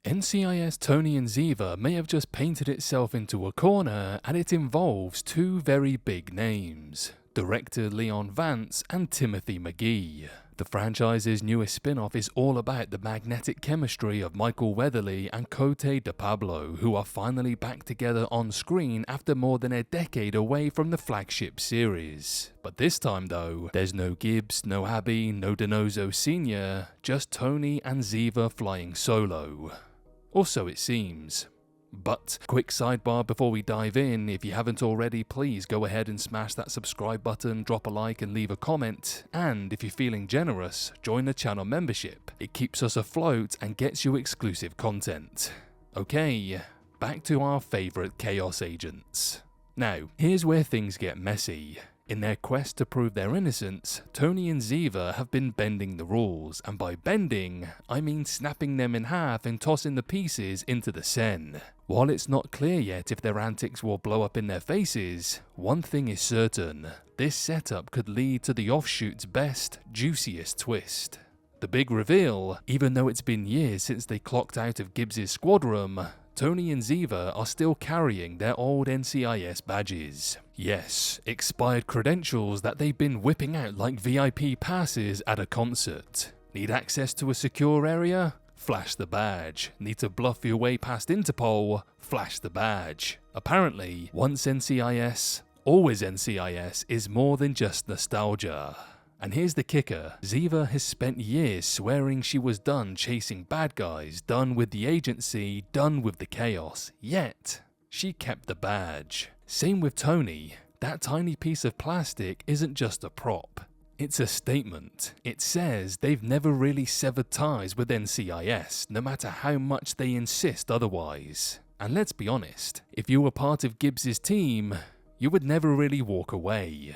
NCIS Tony and Ziva may have just painted itself into a corner, and it involves two very big names, director Leon Vance and Timothy McGee. The franchise's newest spin-off is all about the magnetic chemistry of Michael Weatherly and Cote de Pablo, who are finally back together on screen after more than a decade away from the flagship series. But this time though, there's no Gibbs, no Abby, no Donoso Sr., just Tony and Ziva flying solo. Or so it seems. But, quick sidebar before we dive in, if you haven't already, please go ahead and smash that subscribe button, drop a like and leave a comment, and if you're feeling generous, join the channel membership. It keeps us afloat and gets you exclusive content. Okay, back to our favourite Chaos agents. Now, here's where things get messy. In their quest to prove their innocence, Tony and Ziva have been bending the rules, and by bending, I mean snapping them in half and tossing the pieces into the Seine. While it's not clear yet if their antics will blow up in their faces, one thing is certain: this setup could lead to the offshoot's best, juiciest twist. The big reveal: even though it's been years since they clocked out of Gibbs' squad room, Tony and Ziva are still carrying their old NCIS badges. Yes, expired credentials that they've been whipping out like VIP passes at a concert. Need access to a secure area? Flash the badge. Need to bluff your way past Interpol? Flash the badge. Apparently, once NCIS, always NCIS is more than just nostalgia. And here's the kicker: Ziva has spent years swearing she was done chasing bad guys, done with the agency, done with the chaos, yet she kept the badge. Same with Tony. That tiny piece of plastic isn't just a prop. It's a statement. It says they've never really severed ties with NCIS, no matter how much they insist otherwise. And let's be honest, if you were part of Gibbs' team, you would never really walk away.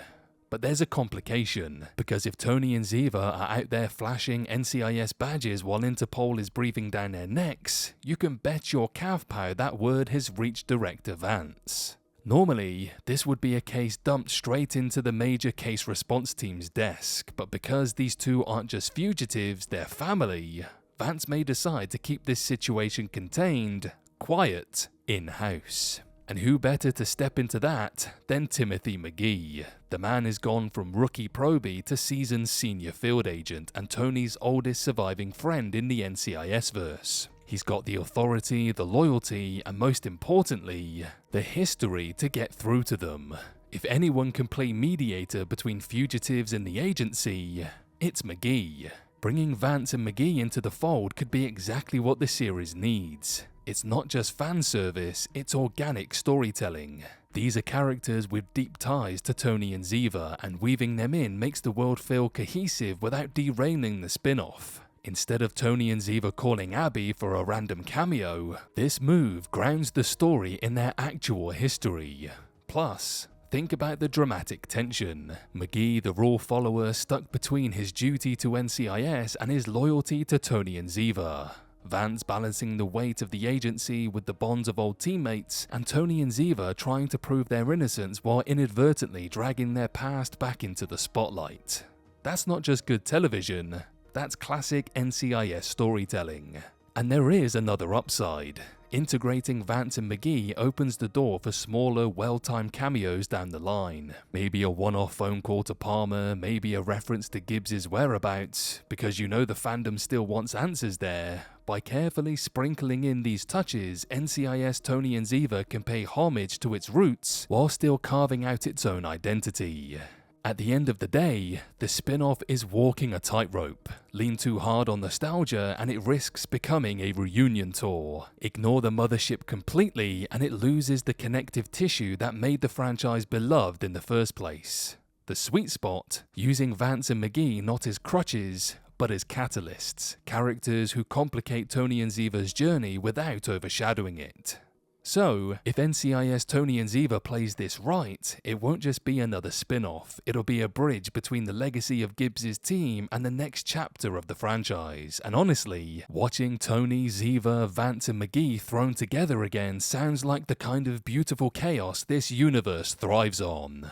But there's a complication, because if Tony and Ziva are out there flashing NCIS badges while Interpol is breathing down their necks, you can bet your cow that word has reached Director Vance. Normally, this would be a case dumped straight into the major case response team's desk, but because these two aren't just fugitives, they're family, Vance may decide to keep this situation contained, quiet, in-house. And who better to step into that than Timothy McGee? The man has gone from rookie probie to seasoned senior field agent and Tony's oldest surviving friend in the NCIS verse. He's got the authority, the loyalty, and most importantly, the history to get through to them. If anyone can play mediator between fugitives and the agency, it's McGee. Bringing Vance and McGee into the fold could be exactly what the series needs. It's not just fan service, it's organic storytelling. These are characters with deep ties to Tony and Ziva, and weaving them in makes the world feel cohesive without derailing the spin-off. Instead of Tony and Ziva calling Abby for a random cameo, this move grounds the story in their actual history. Plus, think about the dramatic tension. McGee, the rule follower, stuck between his duty to NCIS and his loyalty to Tony and Ziva. Vance balancing the weight of the agency with the bonds of old teammates, and Tony and Ziva trying to prove their innocence while inadvertently dragging their past back into the spotlight. That's not just good television, that's classic NCIS storytelling. And there is another upside. Integrating Vance and McGee opens the door for smaller, well-timed cameos down the line. Maybe a one-off phone call to Palmer, maybe a reference to Gibbs' whereabouts, because you know the fandom still wants answers there. By carefully sprinkling in these touches, NCIS Tony and Ziva can pay homage to its roots while still carving out its own identity. At the end of the day, the spin-off is walking a tightrope. Lean too hard on nostalgia and it risks becoming a reunion tour. Ignore the mothership completely and it loses the connective tissue that made the franchise beloved in the first place. The sweet spot, using Vance and McGee not as crutches, but as catalysts, characters who complicate Tony and Ziva's journey without overshadowing it. So, if NCIS Tony and Ziva plays this right, it won't just be another spin-off, it'll be a bridge between the legacy of Gibbs' team and the next chapter of the franchise. And honestly, watching Tony, Ziva, Vance and McGee thrown together again sounds like the kind of beautiful chaos this universe thrives on.